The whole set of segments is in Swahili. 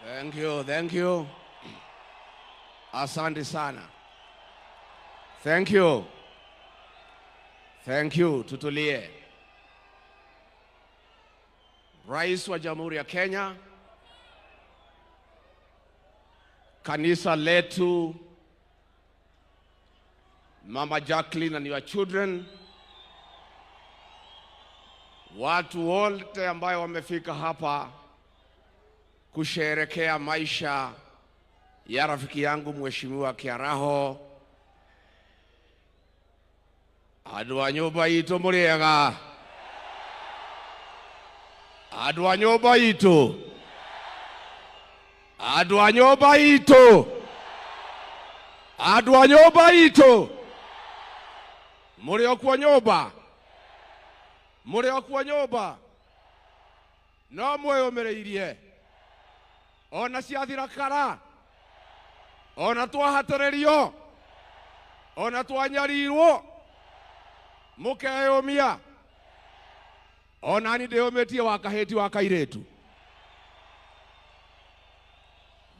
Thank you. Asante sana. Thank you. Tutulie. Rais wa Jamhuri ya Kenya, kanisa letu, Mama Jacqueline and your children, watu wote ambao wamefika hapa kusherehekea maisha ya rafiki yangu Mheshimiwa Kiaraho. Andũ a nyũmba itũ mũrĩega? Andũ a nyũmba itũ? Andũ a nyũmba itũ? Andũ a nyũmba itũ? Mũrĩ o kwa nyũmba? Mũrĩ o kwa nyũmba? No mwĩyũmĩrĩirie? Ona ciathira kara? Ona twahatĩrĩrio? Ona twanyarirwo? Mukeyũmia? Ona ni ndĩyũmĩtie wa kahĩti wa kairĩtu?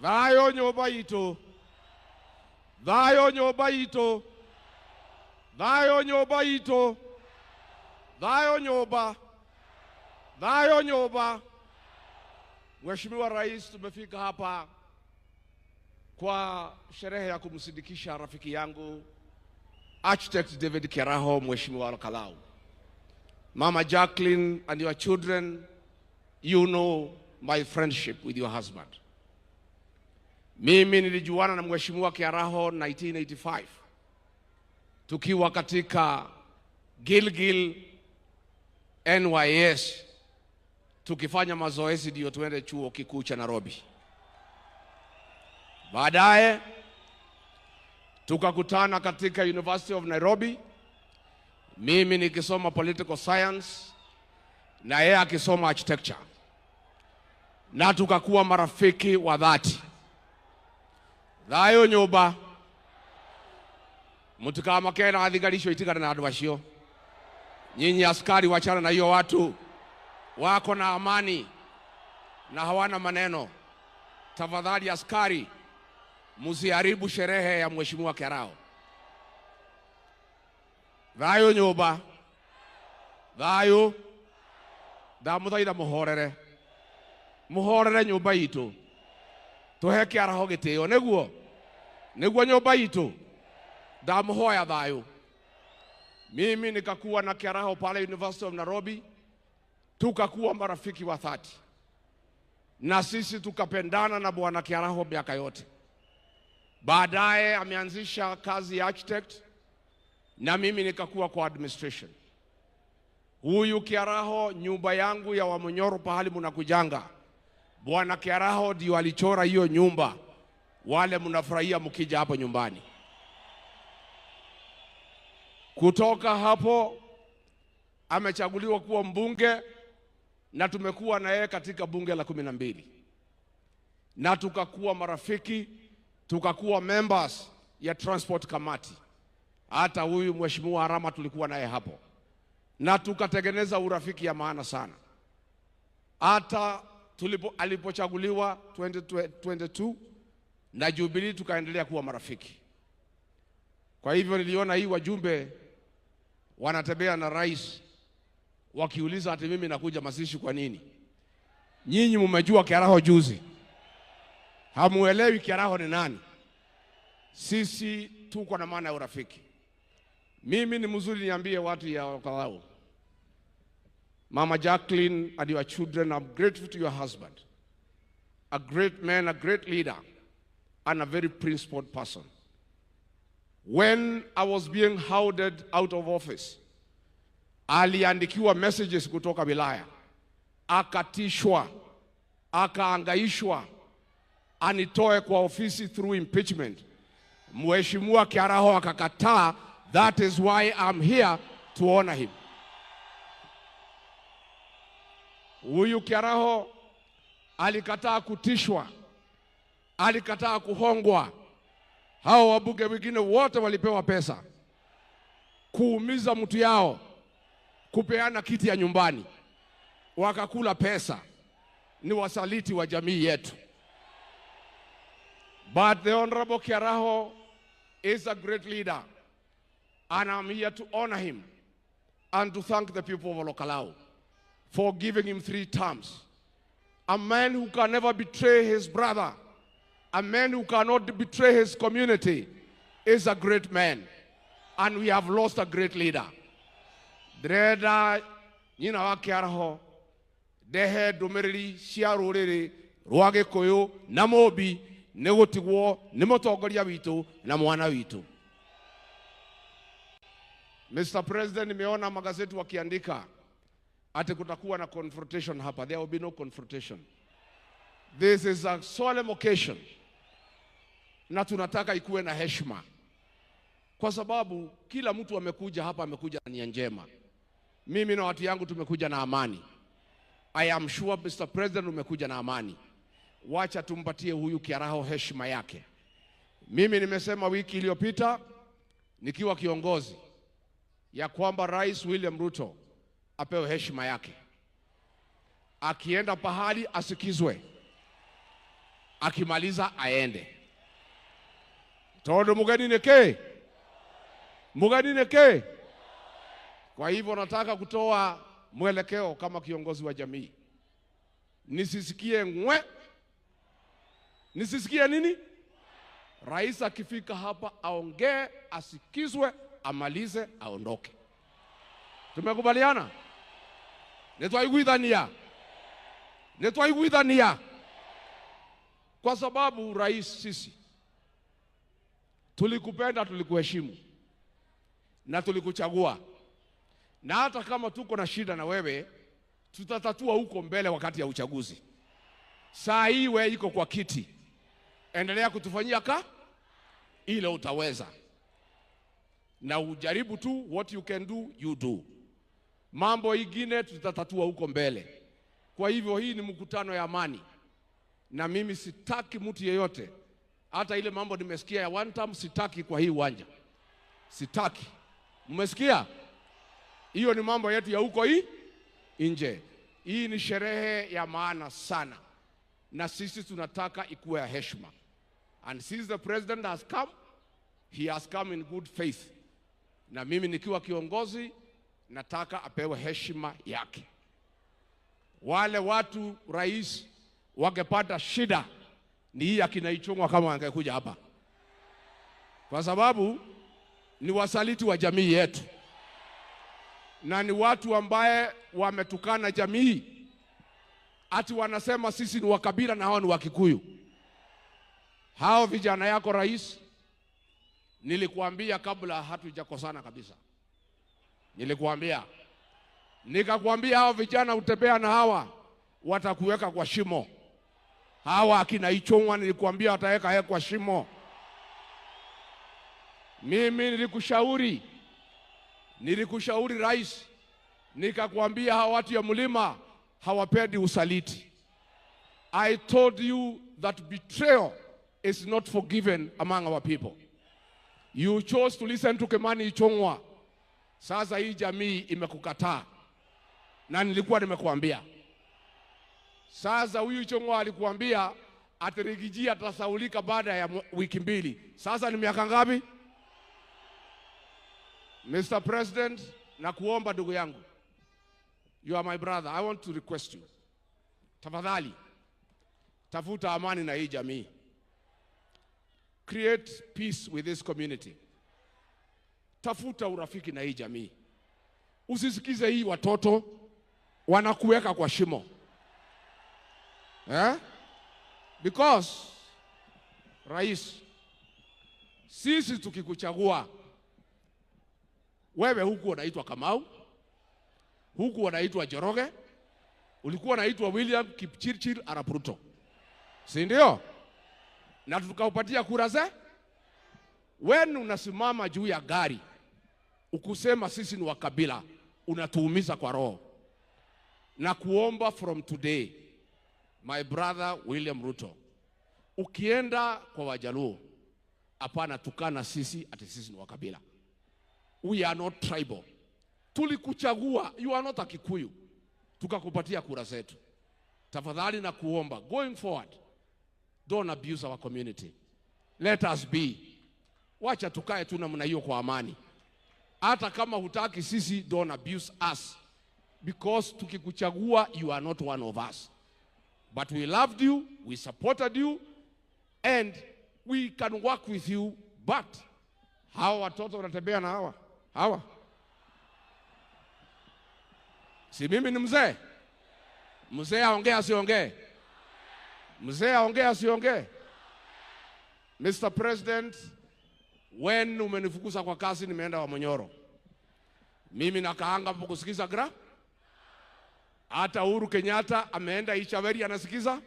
Thayũ nyũmba itũ? Thayũ nyũmba itũ? Thayũ nyũmba itũ? Thayũ nyũmba? Thayũ nyũmba? Mheshimiwa Rais, tumefika hapa kwa sherehe ya kumsindikisha rafiki yangu Architect David Kiaraho, Mheshimiwa Kalau. Mama Jacqueline and your children, you know my friendship with your husband. Mimi nilijuana na Mheshimiwa Kiaraho 1985. Tukiwa katika Gilgil NYS tukifanya mazoezi ndio tuende chuo kikuu cha Nairobi. Baadaye tukakutana katika University of Nairobi, mimi nikisoma political science na yeye akisoma architecture, na tukakuwa marafiki wa dhati. Thayũ nyũmba? Mũtikamakena athigarisho itigana na andũ acio. Nyinyi askari wachana na hiyo watu. Wako na amani na hawana maneno. Tafadhali askari, msiharibu sherehe ya Mheshimiwa Kiaraho. Thayũ nyũmba? Thayũ? Ndamũthaitha mũhorere. Mũhorere nyũmba itũ. Tũhe Kiaraho gĩtĩo nĩguo? Nĩguo nyũmba itũ? Ndamũhoya thayũ. Mimi nikakuwa na Kiaraho pale University of Nairobi, tukakuwa marafiki wa dhati. Na sisi tukapendana na Bwana Kiaraho miaka yote. Baadaye ameanzisha kazi ya architect na mimi nikakuwa kwa administration. Huyu Kiaraho, nyumba yangu ya Wamunyoro pahali mnakujanga, Bwana Kiaraho ndio alichora hiyo nyumba. Wale mnafurahia mkija hapo nyumbani. Kutoka hapo amechaguliwa kuwa mbunge na tumekuwa na yeye katika bunge la 12. Na tukakuwa marafiki, tukakuwa members ya transport committee. Hata huyu Mheshimiwa Harama tulikuwa naye hapo. Na tukatengeneza urafiki ya maana sana. Hata alipochaguliwa 2022 na Jubilee tukaendelea kuwa marafiki. Kwa hivyo niliona hii wajumbe wanatembea na rais wakiuliza ati mimi nakuja mazishi kwa nini? Nyinyi mmejua Kiaraho juzi. Hamuelewi Kiaraho ni nani? Sisi tuko na maana ya urafiki. Mimi ni mzuri niambie watu ya Kalau. Mama Jacqueline and your children, I'm grateful to your husband. A great man, a great leader, and a very principled person. When I was being hounded out of office, aliandikiwa messages kutoka wilaya, akatishwa, akaangaishwa, anitoe kwa ofisi through impeachment. Mheshimiwa Kiaraho akakataa. That is why I'm here to honor him. Huyu Kiaraho alikataa kutishwa, alikataa kuhongwa. Hao wabunge wengine wote walipewa pesa kuumiza mtu yao, kupeana kiti ya nyumbani, wakakula pesa. Ni wasaliti wa jamii yetu. But the Honorable Kiaraho is a great leader, and I'm here to honor him and to thank the people of Olkalau for giving him 3 terms. A man who can never betray his brother, a man who cannot betray his community, is a great man, and we have lost a great leader. Dreda nyina wa Kiaraho dehe domereri cia ruriri rwa Gikuyu na Mobi nĩ gũtigwo nĩ mũtongoria witũ na mwana witũ. Mr. President, nimeona magazeti wakiandika ati kutakuwa na confrontation hapa. There will be no confrontation. This is a solemn occasion, na tunataka ikuwe na heshima, kwa sababu kila mtu amekuja hapa amekuja na nia njema. Mimi na watu yangu tumekuja na amani. I am sure Mr. President umekuja na amani. Wacha tumpatie huyu Kiaraho heshima yake. Mimi nimesema wiki iliyopita nikiwa kiongozi ya kwamba Rais William Ruto apewe heshima yake. Akienda pahali asikizwe, akimaliza aende. Todo mugani neke? Mugani neke? Kwa hivyo nataka kutoa mwelekeo kama kiongozi wa jamii. Nisisikie ngwe. Nisisikie nini? Rais akifika hapa aongee, asikizwe, amalize, aondoke. Tumekubaliana? Netwaiguithania. Netwaiguithania. Kwa sababu rais, sisi tulikupenda, tulikuheshimu na tulikuchagua. Na hata kama tuko na shida na wewe, tutatatua huko mbele wakati ya uchaguzi. Saa hii wewe iko kwa kiti, endelea kutufanyia ile utaweza, na ujaribu tu, what you can do you do. Mambo ingine tutatatua huko mbele. Kwa hivyo hii ni mkutano ya amani, na mimi sitaki mtu yeyote, hata ile mambo nimesikia ya one time, sitaki kwa hii uwanja. Sitaki. Mmesikia? Hiyo ni mambo yetu ya huko nje. Hii ni sherehe ya maana sana, na sisi tunataka ikuwe ya heshima. And since the president has come, he has come in good faith. Na mimi nikiwa kiongozi nataka apewe heshima yake. Wale watu rais wangepata shida ni hii akina Ichung'wa kama wangekuja hapa, kwa sababu ni wasaliti wa jamii yetu, na ni watu ambaye wametukana jamii, ati wanasema sisi ni wakabila na hao ni Wakikuyu. Hao vijana yako rais, nilikuambia kabla hatujakosana kabisa. Nikakwambia hao vijana utembea na hawa watakuweka kwa shimo. Hawa akina Ichung'wa nilikuambia wataweka kwa shimo. Mimi nilikushauri rais, nikakwambia hawa watu ya mlima hawapendi usaliti. I told you that betrayal is not forgiven among our people. You chose to listen to Kimani Ichung'wa. Sasa hii jamii imekukataa, na nilikuwa nimekuambia. Sasa huyu Ichung'wa alikuambia atirigijia atasaulika baada ya wiki 2. Sasa ni miaka ngapi? Mr. President, nakuomba ndugu yangu, you are my brother, I want to request you, tafadhali tafuta amani na hii jamii. Create peace with this community. Tafuta urafiki na hii jamii. Usisikize hii watoto wanakuweka kwa shimo. Because rais, sisi tukikuchagua wewe, huku unaitwa Kamau, huku unaitwa Njoroge, ulikuwa unaitwa William Kipchirchir Arap Ruto, si ndio? Na tukaupatia kura ze. Wewe unasimama juu ya gari ukusema sisi ni wakabila, unatuumiza kwa roho. Na kuomba from today, my brother William Ruto, ukienda kwa Wajaluo, hapana tukana sisi ati sisi ni wakabila. We are not tribal. Tulikuchagua, you are not a Kikuyu, tukakupatia kura zetu. Tafadhali na kuomba, going forward, don't abuse our community. let us be. Wacha tukae tu namna hiyo kwa amani. Hata kama hutaki sisi, don't abuse us, because tukikuchagua you are not one of us, but we loved you, we supported you, and we can work with you. But hawa watoto wanatembea na hawa si mimi ni mzee? Mzee aongea asiongee? Mzee aongea asiongee? Mr. President, when umenifukuza kwa kazi nimeenda wa Monyoro, mimi nakaanga hapo kusikiza gra. Hata Uhuru Kenyatta ameenda Ichaveri anasikiza.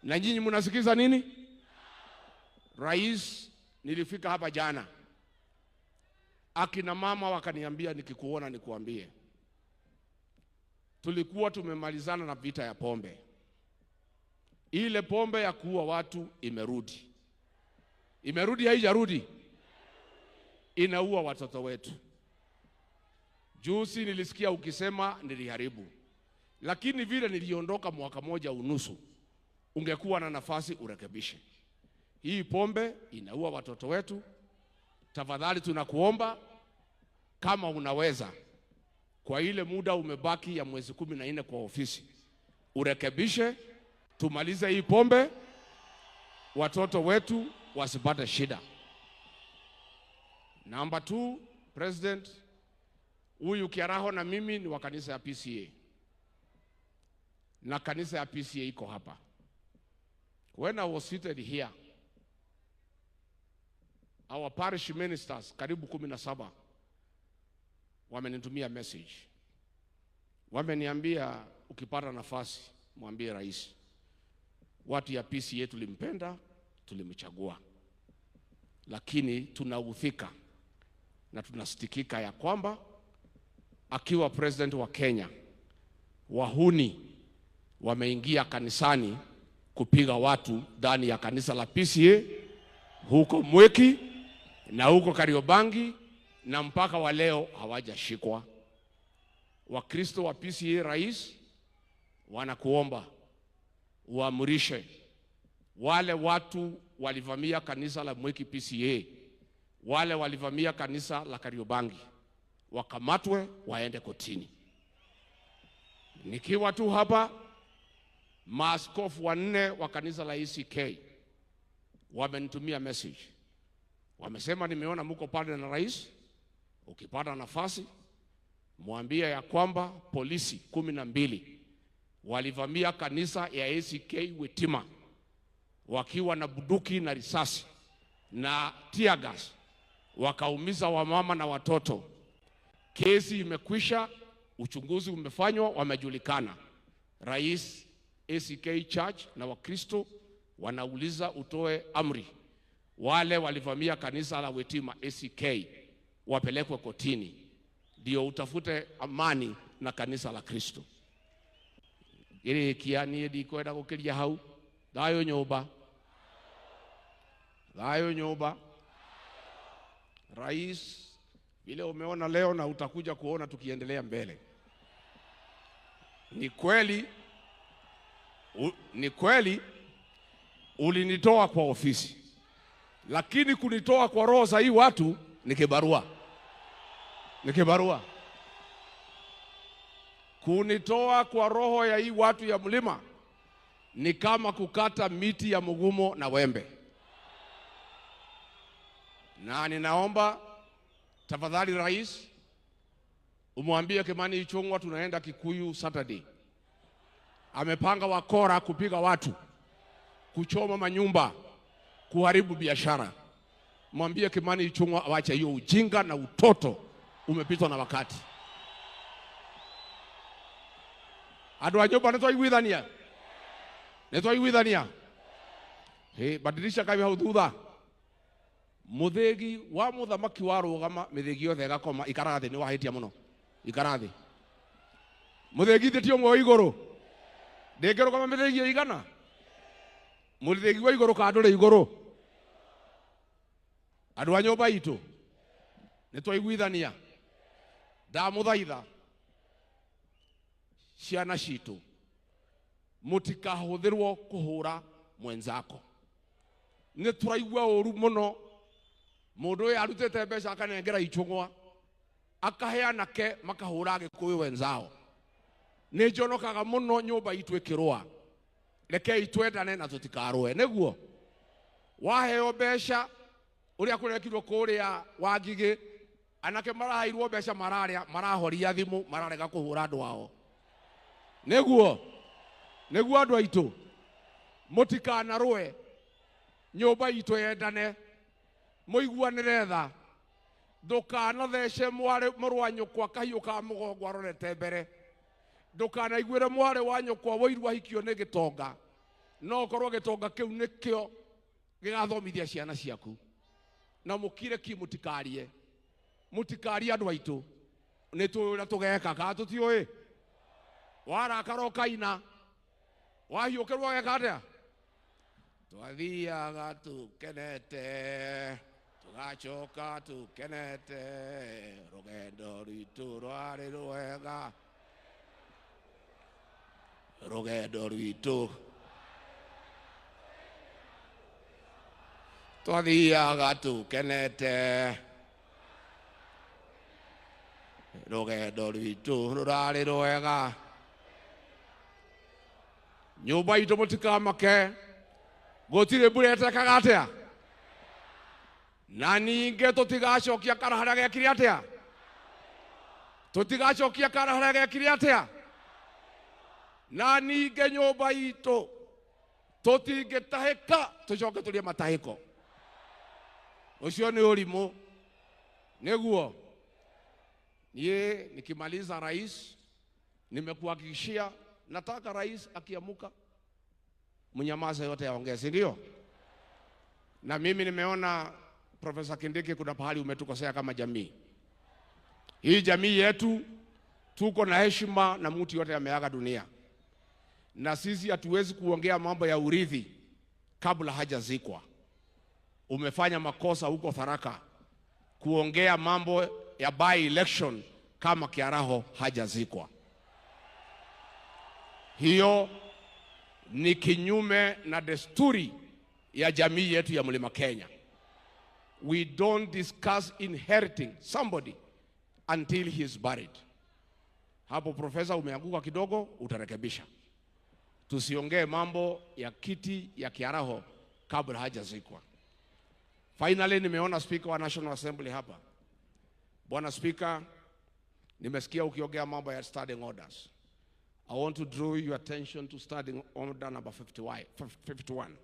Na nyinyi mnasikiza nini? Rais, nilifika hapa jana, akina mama wakaniambia nikikuona nikuambie, tulikuwa tumemalizana na vita ya pombe. Ile pombe ya kuua watu imerudi. Imerudi haijarudi? Inaua watoto wetu. Juzi nilisikia ukisema niliharibu, lakini vile niliondoka mwaka moja unusu, ungekuwa na nafasi urekebishe. Hii pombe inaua watoto wetu. Tafadhali tunakuomba, kama unaweza, kwa ile muda umebaki ya mwezi 14 kwa ofisi, urekebishe, tumalize hii pombe, watoto wetu wasipate shida. Number 2, President, huyu Kiaraho na mimi ni wa kanisa ya PCA. Na kanisa ya PCA iko hapa. When I was seated here, our parish ministers karibu 17 wamenitumia message. Wameniambia ukipata nafasi mwambie rais, watu ya PCA tulimpenda, tulimchagua, lakini tunauthika na tunastikika ya kwamba akiwa president wa Kenya, wahuni wameingia kanisani kupiga watu ndani ya kanisa la PCA huko Mweki na huko Kariobangi, na mpaka wa leo hawajashikwa. Wakristo wa PCA, rais, wanakuomba uamrishe wale watu walivamia kanisa la Mweki PCA, wale walivamia kanisa la Kariobangi, wakamatwe waende kotini. Nikiwa tu hapa, maaskofu 4 wa kanisa la ECK wamenitumia message. Wamesema nimeona mko pale na rais, ukipata nafasi mwambie ya kwamba polisi 12 walivamia kanisa ya ECK Wetima wakiwa na bunduki na risasi na tear gas, wakaumiza wamama na watoto. Kesi imekwisha, uchunguzi umefanywa, wamejulikana. Rais, ECK Church na Wakristo wanauliza utoe amri, wale walivamia kanisa la Wetima ECK wapelekwe kotini, ndio utafute amani na kanisa la Kristo. Ile kiani ndikwenda gukiria hau, thayo nyumba, thayo nyumba. Rais, vile umeona leo na utakuja kuona tukiendelea mbele, ni kweli ulinitoa kwa ofisi, lakini kunitoa kwa roho za hii watu ni kibarua. Ni kibarua. Kunitoa kwa roho ya hii watu ya mlima ni kama kukata miti ya mugumo na wembe. Na ninaomba tafadhali rais, umwambie Kimani Ichung'wah tunaenda Kikuyu Saturday. Amepanga wakora kupiga watu, kuchoma manyumba, kuharibu biashara. Mwambie Kimani Ichung'wah awache hiyo ujinga na utoto, umepitwa na wakati. Adu ajoba netwa igwithania. Netwa igwithania. Badilisha kabi hau thutha. Muthegi wa muthamaki wa rugama mithegi yothe gakoma ikarathi ni wahitia muno. Ikarathi. Muthegi thetio mwe iguru. Ndengero kama mithegi igana. Muthegi wa iguru ka ndore iguru. Adu anyoba itu. Netwa igwithania. Ndamuthaitha ciana citu mutikahũthĩrwo kuhura mwenzako. nĩ tũraigua ũru mũno mũndũ ũyũ arutĩte mbeca akanengera Ichung'wa akaheana ke makahũra Gĩkũyũ wenzao. Nĩ njonokaga mũno nyũmba itũ ĩkĩrũa. Rekei twendane na tũtikarũe. Nĩguo waheo mbeca ũrĩa kũrekirwo kũrĩa Wangigĩ, anake maraheirwo mbeca marahoria thimũ mararega kũhũra andũ ao. Nĩguo andũ aitũ mũtikanarũe, nyũmba itũ yendane, mũiguanĩre tha, ndũkanathece mũrũ wa nyũkwa kahiũ ka mũgongo arorete mbere, ndũkanaiguĩre mwarĩ wa nyũkwa wũiru ahikio nĩ gĩtonga, no korwo gĩtonga kĩu nĩkĩo gĩgathomithia ciana ciaku. Na mũkire ki mũtikarie andũ aitũ, nĩ tũrĩa tũgeka ka tũtiũĩ. Warakara ũkaina, wahiũkĩrwo geka atĩa? Twathiaga tũkenete, tũgacoka tũkenete, rũgendo rwitũ rwarĩ rwega, rũgendo rwitũ twathiaga tũkenete, rũgendo rwitũ rũrarĩ rwega. Nyũmba itũ mũtikamake, gũtirĩ mbura ĩtekaga atĩa, na ningĩ tũtigacokia kara harĩa gekire atĩa, tũtigacokia kara harĩa gekire atĩa, na ningĩ nyũmba itũ tũtingĩtahĩka tũcoke tũrĩe matahĩko. Ũcio nĩ ũrimũ. Nĩguo niĩ nikimaliza rais, nimekuhakikishia nataka rais akiamuka mnyamaza yote yaongee, si ndio? Na mimi nimeona Profesa Kindiki kuna pahali umetukosea kama jamii. Hii jamii yetu tuko na heshima na mtu yote ameaga dunia, na sisi hatuwezi kuongea mambo ya urithi kabla hajazikwa. Umefanya makosa huko Tharaka kuongea mambo ya by election kama Kiaraho hajazikwa. Hiyo ni kinyume na desturi ya jamii yetu ya Mlima Kenya. We don't discuss inheriting somebody until he is buried. Hapo profesa umeanguka kidogo, utarekebisha. Tusiongee mambo ya kiti ya Kiaraho kabla hajazikwa. Finally, nimeona Speaker wa National Assembly hapa. Bwana Speaker, nimesikia ukiongea mambo ya standing orders. I want to draw your attention to standing order number 51.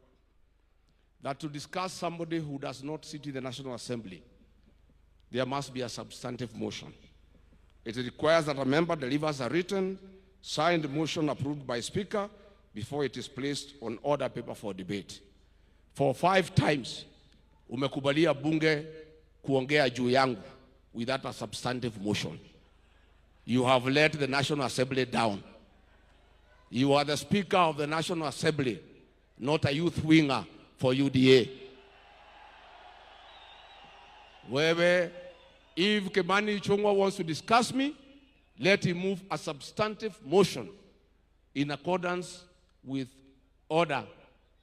That to discuss somebody who does not sit in the National Assembly, there must be a substantive motion. It requires that a member delivers a written, signed motion approved by Speaker before it is placed on order paper for debate. For 5 times, umekubalia bunge kuongea juu yangu without a substantive motion. You have let the National Assembly down. You are the Speaker of the National Assembly, not a youth winger for UDA. Wewe, if Kimani Ichung'wa wants to discuss me, let him move a substantive motion in accordance with order,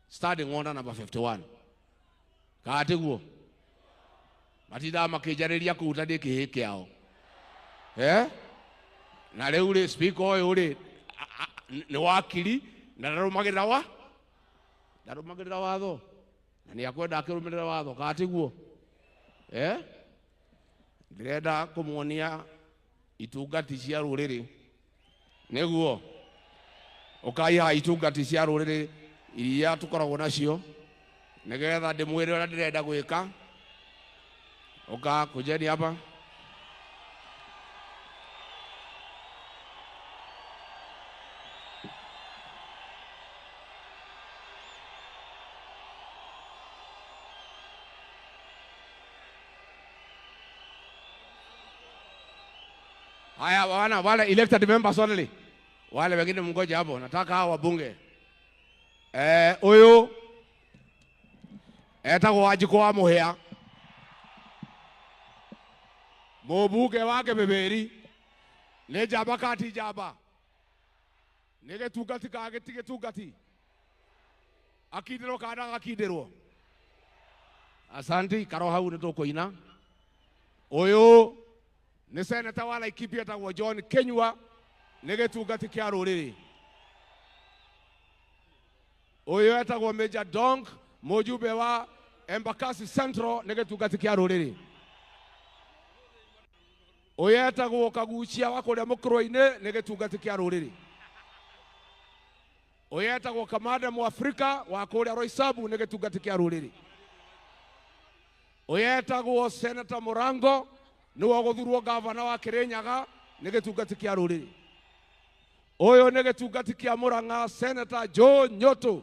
starting order number 51. Kaatiguo. Matida makijariria kuutadi kihiki yao. Na leo ule speaker ule ni wakili na ndarumagirira watho na ni akwenda akirumirira watho kaatiguo. Ndirenda kumuonia itungati cia ruriri. Niguo ukaiha itungati cia ruriri iria tukoragwo nacio nigetha ndimwire ura ndirenda gwika. Oka kujeni hapa. Haya wale elected members only. Wale wengine mngoja hapo. Nataka hao wabunge. Huyu etagwo Wanjikũ wa Mũhĩa. Mũmbunge wake Mĩmĩri nĩ njamba kati njamba. Nĩ gĩtungati ka gĩtigĩtungati. Akindirwo kana gakindirwo. Asanti karo hau nĩ tũkũina. Ũyũ nĩ seneta wa Laikipia etagwo John Kenyua, nĩ gĩtungati kĩa rũrĩrĩ. Ũyũ etagwo Major Dong, mũjumbe wa Embakasi Central, nĩ gĩtungati kĩa rũrĩrĩ. Ũyũ etagwo Kagucia wa kũrĩa Mũkũrũ-inĩ, nĩ gĩtungati kĩa rũrĩrĩ. Ũyũ etagwo Kamanda Mũafrika wa kũrĩa Roysambu, nĩ gĩtungati kĩa rũrĩrĩ. Ũyũ etagwo Senator Mũrango, nĩwe gũthurwo gavana wa Kĩrĩnyaga, nĩ gĩtungati kĩa rũrĩrĩ. Ũyũ nĩ gĩtungati kĩa Mũrang'a, Senator Joe Nyoto.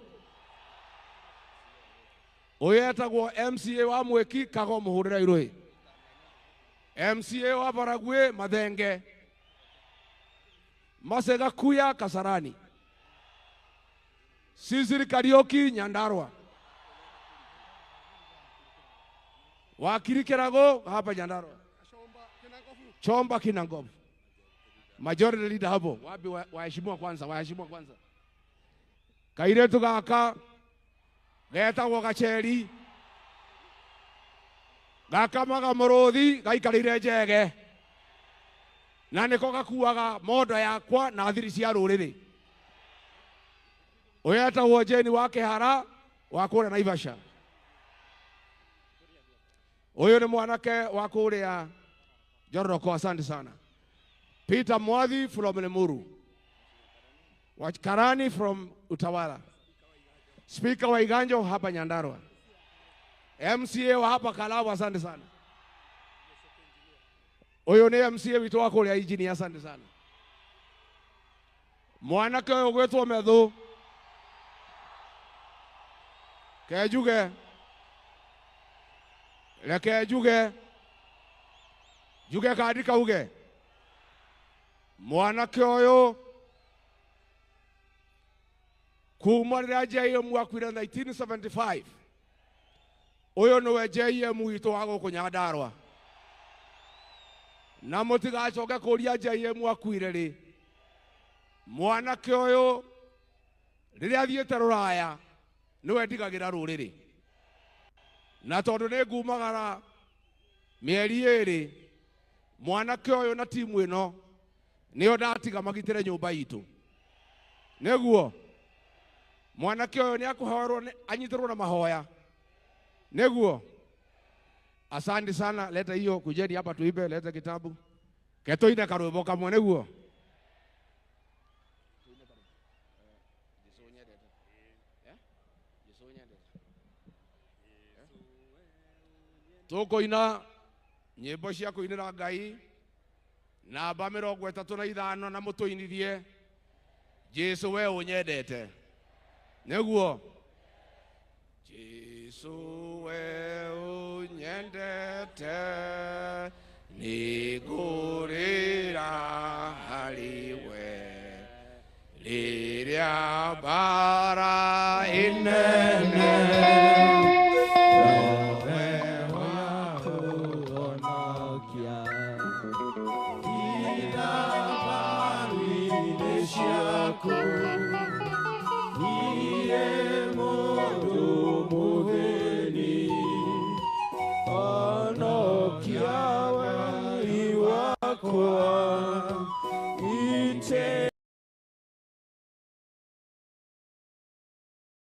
Ũyũ etagwo MCA wa Mwĩki, Kago Mũhũrĩra Irũĩ. MCA wa Baragwe, Mathenge. Masega Kuya, Kasarani. Sisiri Kariuki, Nyandarua. Wakiri Kirago, hapa Nyandarua. Chomba Kinangop. Majority leader hapo. Wapi waheshimiwa kwanza, waheshimiwa kwanza. Kairetu gaka getagwo Gacheri. Gaka maga Mũrũthi gaikarĩire Njege. Na nĩko gakuaga mondo yakwa na thiri cia rũrĩrĩ. Ũyũ etagwo Jane wa Kĩhara wa kũrĩa Naivasha. Ũyũ nĩ mwanake wa kũrĩa Joroko, asante sana. Peter Mwathi from Lemuru. Karani from Utawala. Speaker wa Iganjo hapa Nyandarua. MCA wa hapa Kalabu, asante sana. Ũyũ nĩ MCA witũ wa kũrĩa Ijini, asante sana. Mwanake ũyũ gwĩtwo Methu. Kejuge. Reke juge. Juge kaandika uge. Mwanake ũyũ kuma rĩrĩa JM wakuire 1975. Ũyũ nĩwe JM witũ wa gũkũ Nyandarua. Na mũtigacoke kũria JM wakuire rĩ. Mwanake ũyũ rĩrĩa athiĩte Rũraya nĩwe ndigagĩra rũrĩrĩ. Na tondũ nĩ ngumagara mĩeri ĩrĩ, mwanake ũyũ na timu ĩno nĩo ndatiga magitĩre nyũmba itũ. Nĩguo mwanake ũyũ nĩ akũhoerwo anyitĩrwo na mahoya. Nĩguo asante sana, leta hiyo kujeni hapa tuibe, leta kitabu. Ketoine karwĩmbo kamwe nĩguo. Tũkũina nyĩmbo cia kũinĩra Ngai namba 35 na mũtũinithie Jesu we ũnyendete. Nĩguo Jesu we ũnyendete nĩngũrĩra harĩwe rĩrĩa mbara ĩnene kwa ite